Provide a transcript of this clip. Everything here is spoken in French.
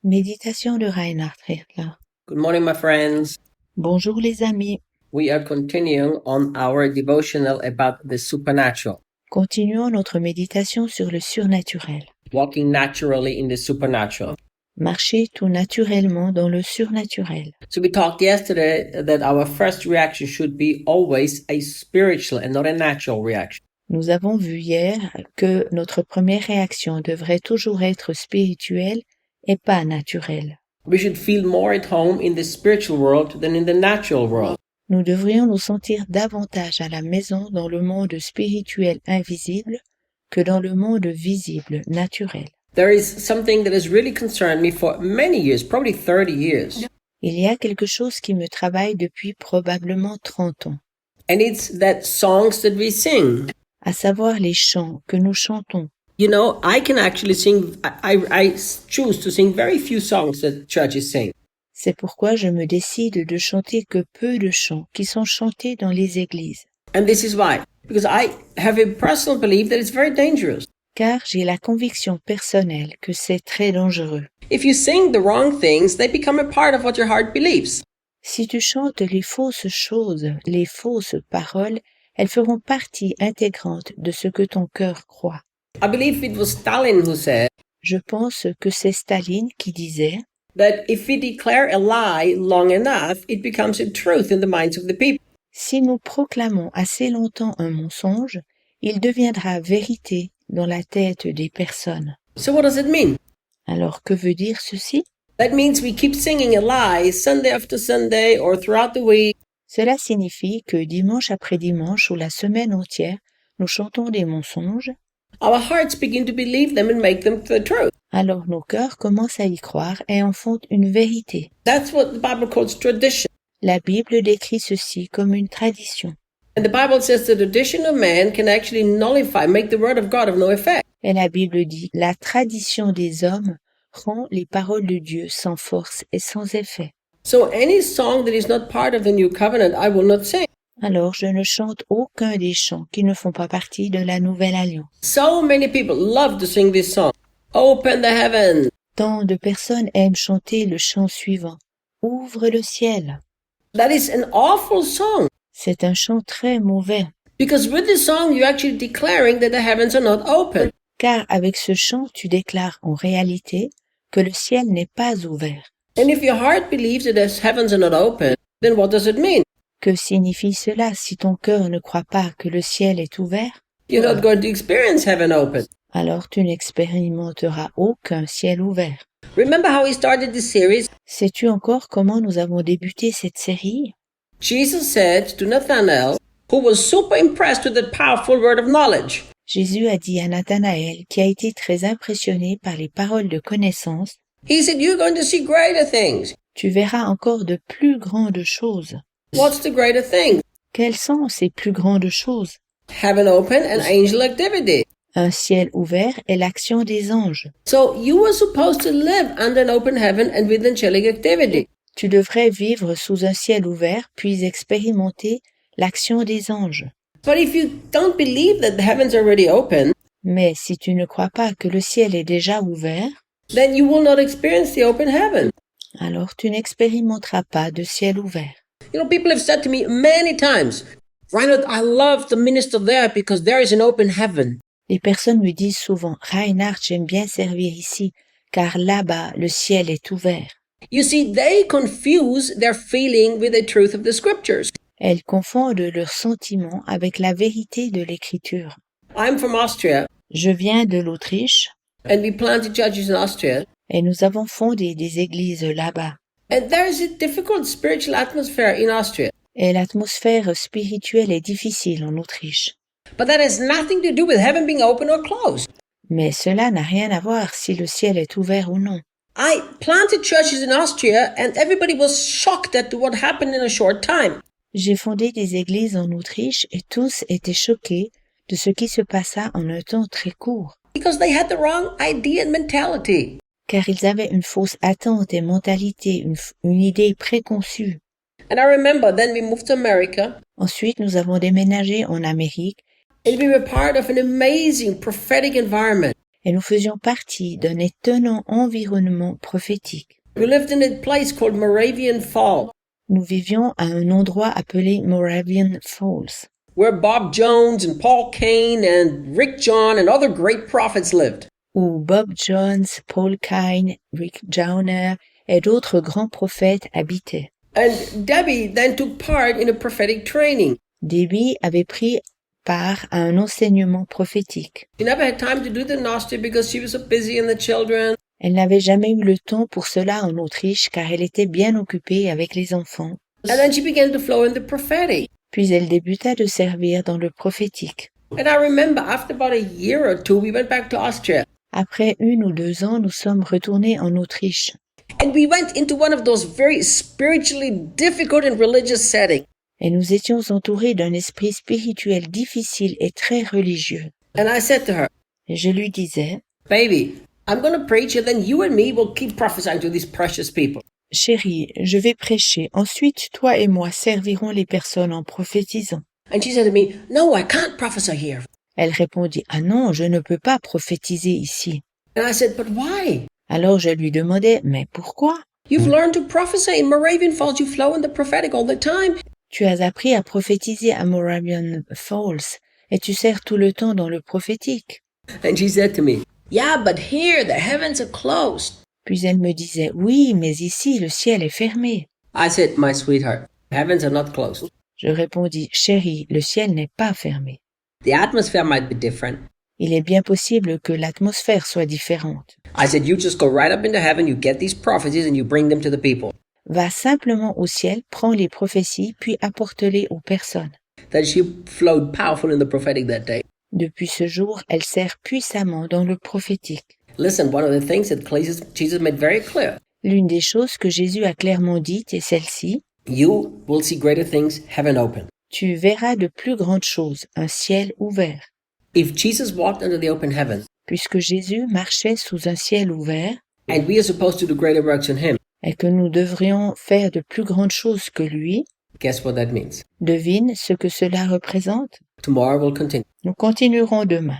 Méditation de Reinhard Hitler. Good morning, my friends. Bonjour les amis. We are continuing on our devotional about the supernatural, Continuons notre méditation sur le surnaturel. walking naturally in the supernatural. Marcher tout naturellement dans le surnaturel. So we talked yesterday that our first reaction should be always a spiritual and not a natural reaction. Nous avons vu hier que notre première réaction devrait toujours être spirituelle et pas naturelle. We should feel more at home in the spiritual world than in the natural world. Nous devrions nous sentir davantage à la maison dans le monde spirituel invisible que dans le monde visible naturel. There is something that has really concerned me for many years, probably 30 years. Il y a quelque chose qui me travaille depuis probablement 30 ans, And it's that songs that we sing. à savoir les chants que nous chantons. You know, I can actually sing, I choose to sing very few songs that churches sing. C'est pourquoi je me décide de chanter que peu de chants qui sont chantés dans les églises, And this is why. Because I have a personal belief that it's very dangerous. car j'ai la conviction personnelle que c'est très dangereux. If you sing the wrong things, they become a part of what your heart believes. Si tu chantes les fausses choses, les fausses paroles, elles feront partie intégrante de ce que ton cœur croit. I believe it was Stalin who said Je pense que c'est Staline qui disait that if we declare a lie long enough, it becomes a truth in the minds of the people. « Si nous proclamons assez longtemps un mensonge, il deviendra vérité dans la tête des personnes. » So what does it mean? Alors que veut dire ceci? That means we keep singing a lie Sunday after Sunday or throughout the week. Cela signifie que dimanche après dimanche ou la semaine entière, nous chantons des mensonges, Our hearts begin to believe them and make them the truth. alors nos cœurs commencent à y croire et en font une vérité. That's what the Bible calls tradition. La Bible décrit ceci comme une tradition. And the Bible says the tradition of man can actually nullify, make the word of God of no effect. Et la Bible dit, la tradition des hommes rend les paroles de Dieu sans force et sans effet. So any song that is not part of the new covenant, I will not sing. Alors je ne chante aucun des chants qui ne font pas partie de la Nouvelle Alliance. So many people love to sing this song. Open the heavens. Tant de personnes aiment chanter le chant suivant. Ouvre le ciel. That is an awful song. C'est un chant très mauvais, Because with this song, you're actually declaring that the heavens are not open. car avec ce chant tu déclares en réalité que le ciel n'est pas ouvert. And if your heart believes that the heavens are not open, then what does it mean? Que signifie cela si ton cœur ne croit pas que le ciel est ouvert? You're not going to experience heaven open. Alors tu n'expérimenteras aucun ciel ouvert. Remember how we started this series? Sais-tu encore comment nous avons débuté cette série? Jesus said to Nathanael, who was super impressed with that powerful word of knowledge, Jésus a dit à Nathanaël, qui a été très impressionné par les paroles de connaissance, he said, you're going to see greater things. tu verras encore de plus grandes choses. What's the greater thing? Quelles sont ces plus grandes choses? Heaven open and angel activity. Un ciel ouvert et l'action des anges. So you were supposed to live under an open heaven and with angelic activity. Tu devrais vivre sous un ciel ouvert, puis expérimenter l'action des anges. But if you don't believe that the heavens are already open, Mais si tu ne crois pas que le ciel est déjà ouvert, then you will not experience the open heaven. alors tu n'expérimenteras pas de ciel ouvert. You know, people have said to me many times, Reinhard, I love to minister there because there is an open heaven. Les personnes me disent souvent, Reinhard, j'aime bien servir ici, car là-bas, le ciel est ouvert. You see, they confuse their feeling with the truth of the scriptures. Elles confondent leurs sentiments avec la vérité de l'écriture. I'm from Austria, Je viens de l'Autriche, and we planted churches in Austria. et nous avons fondé des églises là-bas. And there is a difficult spiritual atmosphere in Austria. Et l'atmosphère spirituelle est difficile en Autriche. But that has nothing to do with heaven being open or closed. Mais cela n'a rien à voir si le ciel est ouvert ou non. I planted churches in Austria, and everybody was shocked at what happened in a short time. J'ai fondé des églises en Autriche et tous étaient choqués de ce qui se passa en un temps très court, Because they had the wrong idea and mentality. car ils avaient une fausse attente et mentalité, une idée préconçue. And I remember then we moved to America, Ensuite, nous avons déménagé en Amérique and we were part of an amazing prophetic environment. et nous faisions partie d'un étonnant environnement prophétique. We lived in a place called Moravian Falls, Nous vivions à un endroit appelé Moravian Falls, where Bob Jones and Paul Cain and Rick John and other great prophets lived. où Bob Jones, Paul Cain, Rick Joyner et d'autres grands prophètes habitaient. And Debbie then took part in a prophetic training. Debbie avait pris part à un enseignement prophétique. She never had time to do the Gnostic because she was so busy in the children. Elle n'avait jamais eu le temps pour cela en Autriche car elle était bien occupée avec les enfants. And then she began to flow in the prophetic. Puis elle débuta de servir dans le prophétique. And I remember after about a year or two, we went back to Austria. Après 1 ou 2 ans, nous sommes retournés en Autriche. And we went into one of those very spiritually difficult and religious settings. Et nous étions entourés d'un esprit spirituel difficile et très religieux. And I said to her, Et je lui disais, baby, I'm going to preach and then you and me will keep prophesying to these precious people. chérie, je vais prêcher. Ensuite, toi et moi servirons les personnes en prophétisant. And she said to me, no, I can't prophesy here. Elle répondit, ah non, je ne peux pas prophétiser ici. And I said, but why? Alors je lui demandais, mais pourquoi? You've learned to prophesy in Moravian Falls. You flow in the prophetic all the time. Tu as appris à prophétiser à Moravian Falls et tu sers tout le temps dans le prophétique. And she said to me, yeah, but here the heavens are closed. Puis elle me disait, oui, mais ici le ciel est fermé. I said, my sweetheart, heavens are not closed. Je répondis, chérie, le ciel n'est pas fermé. The atmosphere might be different. Il est bien possible que l'atmosphère soit différente. I said, you just go right up into heaven, you get these prophecies and you bring them to the people. Va simplement au ciel, prends les prophéties, puis apporte-les aux personnes. That she flowed powerful in the prophetic that day. Depuis ce jour, elle sert puissamment dans le prophétique. Listen, one of the things that Jesus made very clear, L'une des choses que Jésus a clairement dites est celle-ci. you will see greater things, heaven open. Tu verras de plus grandes choses, un ciel ouvert. If Jesus walked under the open heaven, Puisque Jésus marchait sous un ciel ouvert, and we are supposed to do greater works in him, et que nous devrions faire de plus grandes choses que lui, guess what that means? devine ce que cela représente. Tomorrow we'll continue. Nous continuerons demain.